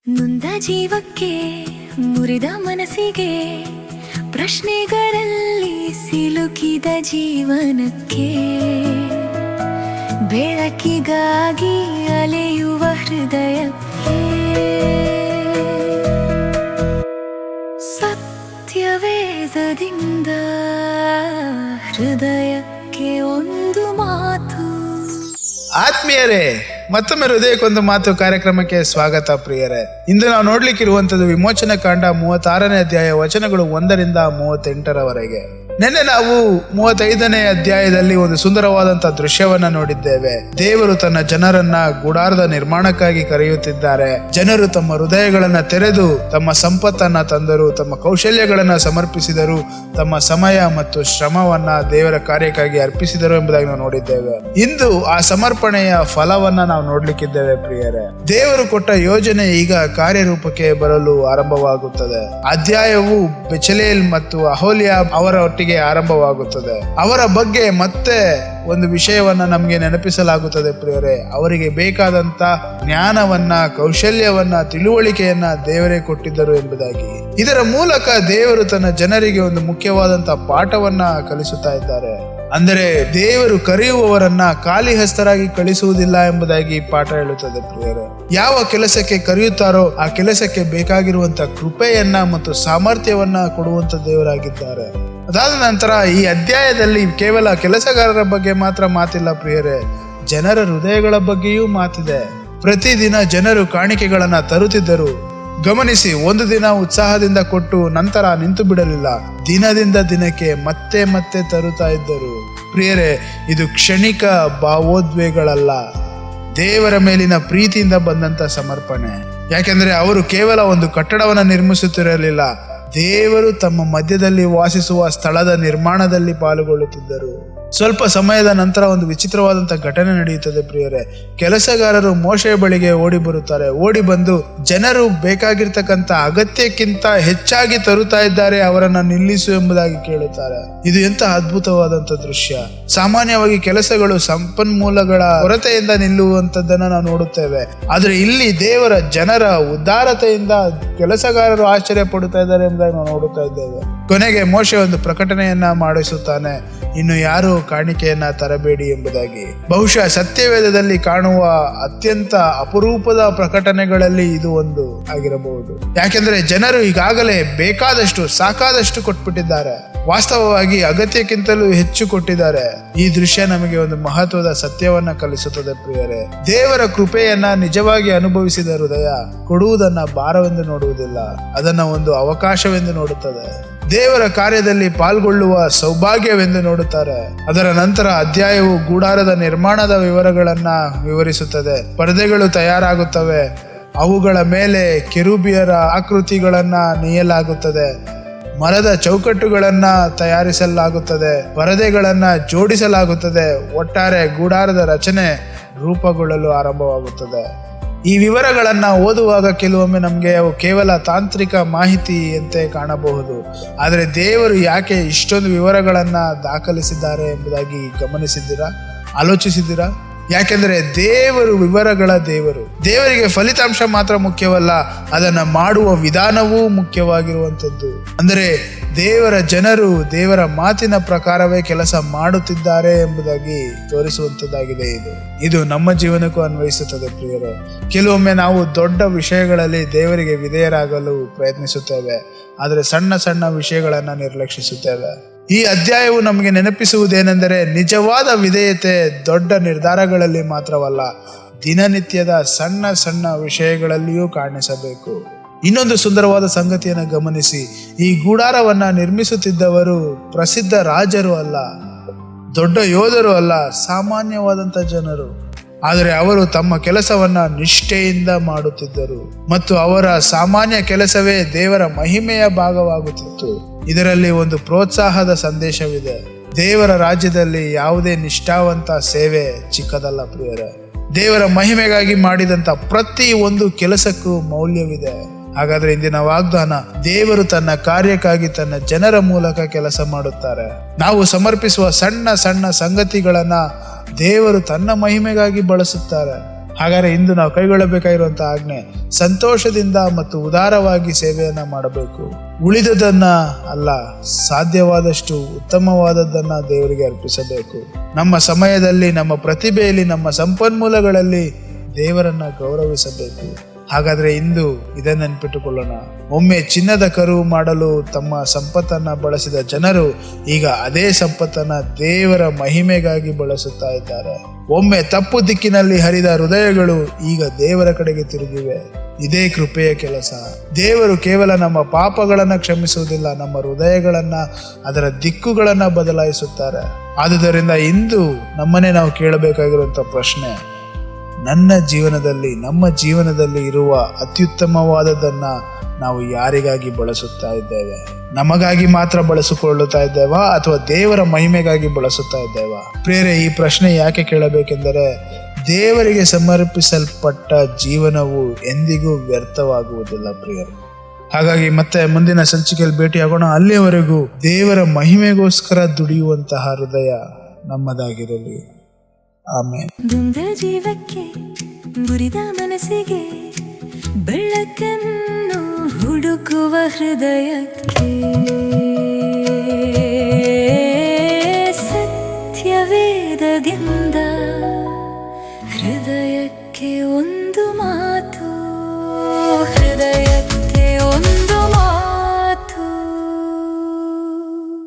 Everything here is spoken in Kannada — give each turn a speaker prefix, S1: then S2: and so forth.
S1: ನೊಂದ ಜೀವಕ್ಕೆ ಮುರಿದ ಮನಸ್ಸಿಗೆ ಪ್ರಶ್ನೆಗಳಲ್ಲಿ ಸಿಲುಕಿದ ಜೀವನಕ್ಕೆ ಬೆಳಕಿಗಾಗಿ ಅಲೆಯುವ ಹೃದಯಕ್ಕೆ ಸತ್ಯವೇದದಿಂದ ಹೃದಯಕ್ಕೆ ಒಂದು ಮಾತು.
S2: ಆತ್ಮೀಯರೇ, ಮತ್ತೊಮ್ಮೆ ಹೃದಯಕ್ಕೊಂದು ಮಾತು ಕಾರ್ಯಕ್ರಮಕ್ಕೆ ಸ್ವಾಗತ. ಪ್ರಿಯರೇ, ಇಂದು ನಾವು ನೋಡ್ಲಿಕ್ಕಿರುವಂತದ್ದು ವಿಮೋಚನ ಕಾಂಡ 36ನೇ ಅಧ್ಯಾಯ ವಚನಗಳು 1ರಿಂದ 38ರವರೆಗೆ. ನಿನ್ನೆ ನಾವು 35ನೇ ಅಧ್ಯಾಯದಲ್ಲಿ ಒಂದು ಸುಂದರವಾದಂತಹ ದೃಶ್ಯವನ್ನ ನೋಡಿದ್ದೇವೆ. ದೇವರು ತನ್ನ ಜನರನ್ನ ಗುಡಾರದ ನಿರ್ಮಾಣಕ್ಕಾಗಿ ಕರೆಯುತ್ತಿದ್ದಾರೆ. ಜನರು ತಮ್ಮ ಹೃದಯಗಳನ್ನ ತೆರೆದು ತಮ್ಮ ಸಂಪತ್ತನ್ನ ತಂದರು, ತಮ್ಮ ಕೌಶಲ್ಯಗಳನ್ನ ಸಮರ್ಪಿಸಿದರು, ತಮ್ಮ ಸಮಯ ಮತ್ತು ಶ್ರಮವನ್ನ ದೇವರ ಕಾರ್ಯಕ್ಕಾಗಿ ಅರ್ಪಿಸಿದರು ಎಂಬುದಾಗಿ ನಾವು ನೋಡಿದ್ದೇವೆ. ಇಂದು ಆ ಸಮರ್ಪಣೆಯ ಫಲವನ್ನ ನಾವು ನೋಡ್ಲಿಕ್ಕಿದ್ದೇವೆ. ಪ್ರಿಯರೇ, ದೇವರು ಕೊಟ್ಟ ಯೋಜನೆ ಈಗ ಕಾರ್ಯರೂಪಕ್ಕೆ ಬರಲು ಆರಂಭವಾಗುತ್ತದೆ. ಅಧ್ಯಾಯವು ಬೆಚಲೇಲ್ ಮತ್ತು ಅಹೋಲಿಯಾ ಅವರ ಒಟ್ಟಿಗೆ ಆರಂಭವಾಗುತ್ತದೆ. ಅವರ ಬಗ್ಗೆ ಮತ್ತೆ ಒಂದು ವಿಷಯವನ್ನ ನಮಗೆ ನೆನಪಿಸಲಾಗುತ್ತದೆ. ಪ್ರಿಯರೇ, ಅವರಿಗೆ ಬೇಕಾದಂತ ಜ್ಞಾನವನ್ನ, ಕೌಶಲ್ಯವನ್ನ, ತಿಳುವಳಿಕೆಯನ್ನ ದೇವರೇ ಕೊಟ್ಟಿದ್ದರು ಎಂಬುದಾಗಿ. ಇದರ ಮೂಲಕ ದೇವರು ತನ್ನ ಜನರಿಗೆ ಒಂದು ಮುಖ್ಯವಾದಂತಹ ಪಾಠವನ್ನ ಕಲಿಸುತ್ತಾ ಇದ್ದಾರೆ. ಅಂದರೆ ದೇವರು ಕರೆಯುವವರನ್ನ ಖಾಲಿ ಹಸ್ತರಾಗಿ ಕಳಿಸುವುದಿಲ್ಲ ಎಂಬುದಾಗಿ ಪಾಠ ಹೇಳುತ್ತದೆ. ಪ್ರಿಯರೇ, ಯಾವ ಕೆಲಸಕ್ಕೆ ಕರೆಯುತ್ತಾರೋ ಆ ಕೆಲಸಕ್ಕೆ ಬೇಕಾಗಿರುವಂತ ಕೃಪೆಯನ್ನ ಮತ್ತು ಸಾಮರ್ಥ್ಯವನ್ನ ಕೊಡುವಂತ ದೇವರಾಗಿದ್ದಾರೆ. ಅದಾದ ನಂತರ ಈ ಅಧ್ಯಾಯದಲ್ಲಿ ಕೇವಲ ಕೆಲಸಗಾರರ ಬಗ್ಗೆ ಮಾತ್ರ ಮಾತಿಲ್ಲ. ಪ್ರಿಯರೇ, ಜನರ ಹೃದಯಗಳ ಬಗ್ಗೆಯೂ ಮಾತಿದೆ. ಪ್ರತಿದಿನ ಜನರು ಕಾಣಿಕೆಗಳನ್ನ ತರುತ್ತಿದ್ದರು. ಗಮನಿಸಿ, ಒಂದು ದಿನ ಉತ್ಸಾಹದಿಂದ ಕೊಟ್ಟು ನಂತರ ನಿಂತು ಬಿಡಲಿಲ್ಲ. ದಿನದಿಂದ ದಿನಕ್ಕೆ ಮತ್ತೆ ಮತ್ತೆ ತರುತ್ತಾ ಇದ್ದರು. ಪ್ರಿಯರೇ, ಇದು ಕ್ಷಣಿಕ ಭಾವೋದ್ವೇಗಗಳಲ್ಲ, ದೇವರ ಮೇಲಿನ ಪ್ರೀತಿಯಿಂದ ಬಂದಂತ ಸಮರ್ಪಣೆ. ಯಾಕೆಂದ್ರೆ ಅವರು ಕೇವಲ ಒಂದು ಕಟ್ಟಡವನ್ನು ನಿರ್ಮಿಸುತ್ತಿರಲಿಲ್ಲ, ದೇವರು ತಮ್ಮ ಮಧ್ಯದಲ್ಲಿ ವಾಸಿಸುವ ಸ್ಥಳದ ನಿರ್ಮಾಣದಲ್ಲಿ ಪಾಲ್ಗೊಳ್ಳುತ್ತಿದ್ದರು. ಸ್ವಲ್ಪ ಸಮಯದ ನಂತರ ಒಂದು ವಿಚಿತ್ರವಾದಂತಹ ಘಟನೆ ನಡೆಯುತ್ತದೆ. ಪ್ರಿಯರೇ, ಕೆಲಸಗಾರರು ಮೋಶೆಯ ಬಳಿಗೆ ಓಡಿ ಬರುತ್ತಾರೆ. ಓಡಿ ಬಂದು ಜನರು ಬೇಕಾಗಿರ್ತಕ್ಕಂಥ ಅಗತ್ಯಕ್ಕಿಂತ ಹೆಚ್ಚಾಗಿ ತರುತ್ತಾ ಇದ್ದಾರೆ, ಅವರನ್ನ ನಿಲ್ಲಿಸು ಎಂಬುದಾಗಿ ಕೇಳುತ್ತಾರೆ. ಇದು ಎಂತ ಅದ್ಭುತವಾದಂತ ದೃಶ್ಯ. ಸಾಮಾನ್ಯವಾಗಿ ಕೆಲಸಗಳು ಸಂಪನ್ಮೂಲಗಳ ಕೊರತೆಯಿಂದ ನಿಲ್ಲುವಂತದ್ದನ್ನ ನಾವು ನೋಡುತ್ತೇವೆ. ಆದ್ರೆ ಇಲ್ಲಿ ದೇವರ ಜನರ ಉದಾರತೆಯಿಂದ ಕೆಲಸಗಾರರು ಆಶ್ಚರ್ಯ ಪಡುತ್ತಾ ಇದ್ದಾರೆ ಎಂಬುದಾಗಿ ನಾವು ನೋಡುತ್ತಾ ಇದ್ದೇವೆ. ಕೊನೆಗೆ ಮೋಶೆ ಒಂದು ಪ್ರಕಟಣೆಯನ್ನ ಮಾಡಿಸುತ್ತಾನೆ, ಇನ್ನು ಯಾರು ಕಾಣಿಕೆಯನ್ನ ತರಬೇಡಿ ಎಂಬುದಾಗಿ. ಬಹುಶಃ ಸತ್ಯವೇದದಲ್ಲಿ ಕಾಣುವ ಅತ್ಯಂತ ಅಪರೂಪದ ಪ್ರಕಟಣೆಗಳಲ್ಲಿ ಇದು ಒಂದು ಆಗಿರಬಹುದು. ಯಾಕೆಂದ್ರೆ ಜನರು ಈಗಾಗಲೇ ಬೇಕಾದಷ್ಟು, ಸಾಕಾದಷ್ಟು ಕೊಟ್ಬಿಟ್ಟಿದ್ದಾರೆ. ವಾಸ್ತವವಾಗಿ ಅಗತ್ಯಕ್ಕಿಂತಲೂ ಹೆಚ್ಚು ಕೊಟ್ಟಿದ್ದಾರೆ. ಈ ದೃಶ್ಯ ನಮಗೆ ಒಂದು ಮಹತ್ವದ ಸತ್ಯವನ್ನ ಕಲಿಸುತ್ತದೆ. ಪ್ರಿಯರೇ, ದೇವರ ಕೃಪೆಯನ್ನ ನಿಜವಾಗಿ ಅನುಭವಿಸಿದ ಹೃದಯ ಕೊಡುವುದನ್ನ ಭಾರವೆಂದು ನೋಡುವುದಿಲ್ಲ, ಅದನ್ನ ಒಂದು ಅವಕಾಶವೆಂದು ನೋಡುತ್ತದೆ. ದೇವರ ಕಾರ್ಯದಲ್ಲಿ ಪಾಲ್ಗೊಳ್ಳುವ ಸೌಭಾಗ್ಯವೆಂದು ನೋಡುತ್ತಾರೆ. ಅದರ ನಂತರ ಅಧ್ಯಾಯವು ಗುಡಾರದ ನಿರ್ಮಾಣದ ವಿವರಗಳನ್ನ ವಿವರಿಸುತ್ತದೆ. ಪರದೆಗಳು ತಯಾರಾಗುತ್ತವೆ, ಅವುಗಳ ಮೇಲೆ ಕೆರೂಬಿಯರ ಆಕೃತಿಗಳನ್ನ ನೇಯಲಾಗುತ್ತದೆ, ಮರದ ಚೌಕಟ್ಟುಗಳನ್ನ ತಯಾರಿಸಲಾಗುತ್ತದೆ, ಪರದೆಗಳನ್ನ ಜೋಡಿಸಲಾಗುತ್ತದೆ. ಒಟ್ಟಾರೆ ಗುಡಾರದ ರಚನೆ ರೂಪುಗೊಳ್ಳಲು ಆರಂಭವಾಗುತ್ತದೆ. ಈ ವಿವರಗಳನ್ನ ಓದುವಾಗ ಕೆಲವೊಮ್ಮೆ ನಮಗೆ ಅವು ಕೇವಲ ತಾಂತ್ರಿಕ ಮಾಹಿತಿಯಂತೆ ಕಾಣಬಹುದು. ಆದರೆ ದೇವರು ಯಾಕೆ ಇಷ್ಟೊಂದು ವಿವರಗಳನ್ನ ದಾಖಲಿಸಿದ್ದಾರೆ ಎಂಬುದಾಗಿ ಗಮನಿಸಿದ್ದೀರಾ, ಆಲೋಚಿಸಿದ್ದೀರಾ? ಯಾಕೆಂದ್ರೆ ದೇವರು ವಿವರಗಳ ದೇವರು. ದೇವರಿಗೆ ಫಲಿತಾಂಶ ಮಾತ್ರ ಮುಖ್ಯವಲ್ಲ, ಅದನ್ನ ಮಾಡುವ ವಿಧಾನವೂ ಮುಖ್ಯವಾಗಿರುವಂಥದ್ದು. ಅಂದರೆ ದೇವರ ಜನರು ದೇವರ ಮಾತಿನ ಪ್ರಕಾರವೇ ಕೆಲಸ ಮಾಡುತ್ತಿದ್ದಾರೆ ಎಂಬುದಾಗಿ ತೋರಿಸುವಂಥದ್ದಾಗಿದೆ. ಇದು ನಮ್ಮ ಜೀವನಕ್ಕೂ ಅನ್ವಯಿಸುತ್ತದೆ. ಪ್ರಿಯರೇ, ಕೆಲವೊಮ್ಮೆ ನಾವು ದೊಡ್ಡ ವಿಷಯಗಳಲ್ಲಿ ದೇವರಿಗೆ ವಿಧೇಯರಾಗಲು ಪ್ರಯತ್ನಿಸುತ್ತೇವೆ, ಆದರೆ ಸಣ್ಣ ಸಣ್ಣ ವಿಷಯಗಳನ್ನ ನಿರ್ಲಕ್ಷಿಸುತ್ತೇವೆ. ಈ ಅಧ್ಯಾಯವು ನಮಗೆ ನೆನಪಿಸುವುದೇನೆಂದರೆ, ನಿಜವಾದ ವಿಧೇಯತೆ ದೊಡ್ಡ ನಿರ್ಧಾರಗಳಲ್ಲಿ ಮಾತ್ರವಲ್ಲ, ದಿನನಿತ್ಯದ ಸಣ್ಣ ಸಣ್ಣ ವಿಷಯಗಳಲ್ಲಿಯೂ ಕಾಣಿಸಬೇಕು. ಇನ್ನೊಂದು ಸುಂದರವಾದ ಸಂಗತಿಯನ್ನು ಗಮನಿಸಿ, ಈ ಗುಡಾರವನ್ನ ನಿರ್ಮಿಸುತ್ತಿದ್ದವರು ಪ್ರಸಿದ್ಧ ರಾಜರು ಅಲ್ಲ, ದೊಡ್ಡ ಯೋಧರು ಅಲ್ಲ, ಸಾಮಾನ್ಯವಾದಂಥ ಜನರು. ಆದರೆ ಅವರು ತಮ್ಮ ಕೆಲಸವನ್ನ ನಿಷ್ಠೆಯಿಂದ ಮಾಡುತ್ತಿದ್ದರು ಮತ್ತು ಅವರ ಸಾಮಾನ್ಯ ಕೆಲಸವೇ ದೇವರ ಮಹಿಮೆಯ ಭಾಗವಾಗುತ್ತಿತ್ತು. ಇದರಲ್ಲಿ ಒಂದು ಪ್ರೋತ್ಸಾಹದ ಸಂದೇಶವಿದೆ. ದೇವರ ರಾಜ್ಯದಲ್ಲಿ ಯಾವುದೇ ನಿಷ್ಠಾವಂತ ಸೇವೆ ಚಿಕ್ಕದಲ್ಲ. ಪ್ರಿಯರೇ, ದೇವರ ಮಹಿಮೆಗಾಗಿ ಮಾಡಿದಂತ ಪ್ರತಿ ಒಂದು ಕೆಲಸಕ್ಕೂ ಮೌಲ್ಯವಿದೆ. ಹಾಗಾದ್ರೆ ಇಂದಿನ ವಾಗ್ದಾನ, ದೇವರು ತನ್ನ ಕಾರ್ಯಕ್ಕಾಗಿ ತನ್ನ ಜನರ ಮೂಲಕ ಕೆಲಸ ಮಾಡುತ್ತಾರೆ. ನಾವು ಸಮರ್ಪಿಸುವ ಸಣ್ಣ ಸಣ್ಣ ಸಂಗತಿಗಳನ್ನ ದೇವರು ತನ್ನ ಮಹಿಮೆಗಾಗಿ ಬಳಸುತ್ತಾರೆ. ಹಾಗಾದರೆ ಇಂದು ನಾವು ಕೈಗೊಳ್ಳಬೇಕಾಗಿರುವಂತಹ ಆಜ್ಞೆ ಸಂತೋಷದಿಂದ ಮತ್ತು ಉದಾರವಾಗಿ ಸೇವೆಯನ್ನ ಮಾಡಬೇಕು. ಉಳಿದದನ್ನ ಅಲ್ಲ, ಸಾಧ್ಯವಾದಷ್ಟು ಉತ್ತಮವಾದದ್ದನ್ನ ದೇವರಿಗೆ ಅರ್ಪಿಸಬೇಕು. ನಮ್ಮ ಸಮಯದಲ್ಲಿ, ನಮ್ಮ ಪ್ರತಿಭೆಯಲ್ಲಿ, ನಮ್ಮ ಸಂಪನ್ಮೂಲಗಳಲ್ಲಿ ದೇವರನ್ನ ಗೌರವಿಸಬೇಕು. ಹಾಗಾದ್ರೆ ಇಂದು ಇದನ್ನ ನೆನ್ಪಿಟ್ಟುಕೊಳ್ಳೋಣ. ಒಮ್ಮೆ ಚಿನ್ನದ ಕರು ಮಾಡಲು ತಮ್ಮ ಸಂಪತ್ತನ್ನ ಬಳಸಿದ ಜನರು ಈಗ ಅದೇ ಸಂಪತ್ತನ್ನ ದೇವರ ಮಹಿಮೆಗಾಗಿ ಬಳಸುತ್ತಾ ಇದ್ದಾರೆ. ಒಮ್ಮೆ ತಪ್ಪು ದಿಕ್ಕಿನಲ್ಲಿ ಹರಿದ ಹೃದಯಗಳು ಈಗ ದೇವರ ಕಡೆಗೆ ತಿರುಗಿವೆ. ಇದೇ ಕೃಪೆಯ ಕೆಲಸ. ದೇವರು ಕೇವಲ ನಮ್ಮ ಪಾಪಗಳನ್ನ ಕ್ಷಮಿಸುವುದಿಲ್ಲ, ನಮ್ಮ ಹೃದಯಗಳನ್ನ, ಅದರ ದಿಕ್ಕುಗಳನ್ನ ಬದಲಾಯಿಸುತ್ತಾರೆ. ಆದುದರಿಂದ ಇಂದು ನಮ್ಮನ್ನೇ ನಾವು ಕೇಳಬೇಕಾಗಿರುವಂತ ಪ್ರಶ್ನೆ, ನನ್ನ ಜೀವನದಲ್ಲಿ, ನಮ್ಮ ಜೀವನದಲ್ಲಿ ಇರುವ ಅತ್ಯುತ್ತಮವಾದದನ್ನ ನಾವು ಯಾರಿಗಾಗಿ ಬಳಸುತ್ತಾ ಇದ್ದೇವೆ? ನಮಗಾಗಿ ಮಾತ್ರ ಬಳಸಿಕೊಳ್ಳುತ್ತಾ ಇದ್ದೇವಾ ಅಥವಾ ದೇವರ ಮಹಿಮೆಗಾಗಿ ಬಳಸುತ್ತಾ ಇದ್ದೇವಾ? ಪ್ರಿಯರೇ, ಈ ಪ್ರಶ್ನೆ ಯಾಕೆ ಕೇಳಬೇಕೆಂದರೆ ದೇವರಿಗೆ ಸಮರ್ಪಿಸಲ್ಪಟ್ಟ ಜೀವನವು ಎಂದಿಗೂ ವ್ಯರ್ಥವಾಗುವುದಿಲ್ಲ ಪ್ರಿಯರು. ಹಾಗಾಗಿ ಮತ್ತೆ ಮುಂದಿನ ಸಂಚಿಕೆಯಲ್ಲಿ ಭೇಟಿಯಾಗೋಣ. ಅಲ್ಲಿಯವರೆಗೂ ದೇವರ ಮಹಿಮೆಗೋಸ್ಕರ ದುಡಿಯುವಂತಹ ಹೃದಯ ನಮ್ಮದಾಗಿರಲಿ. ಆಮೇಲೆ
S1: ದುಂದ ಜೀವಕ್ಕೆ, ಮುರಿದ ಮನಸ್ಸಿಗೆ ಬೆಳಕನ್ನು ಹುಡುಕುವ ಹೃದಯಕ್ಕೆ ಸತ್ಯವೇದದಿಂದ ಹೃದಯಕ್ಕೆ ಒಂದು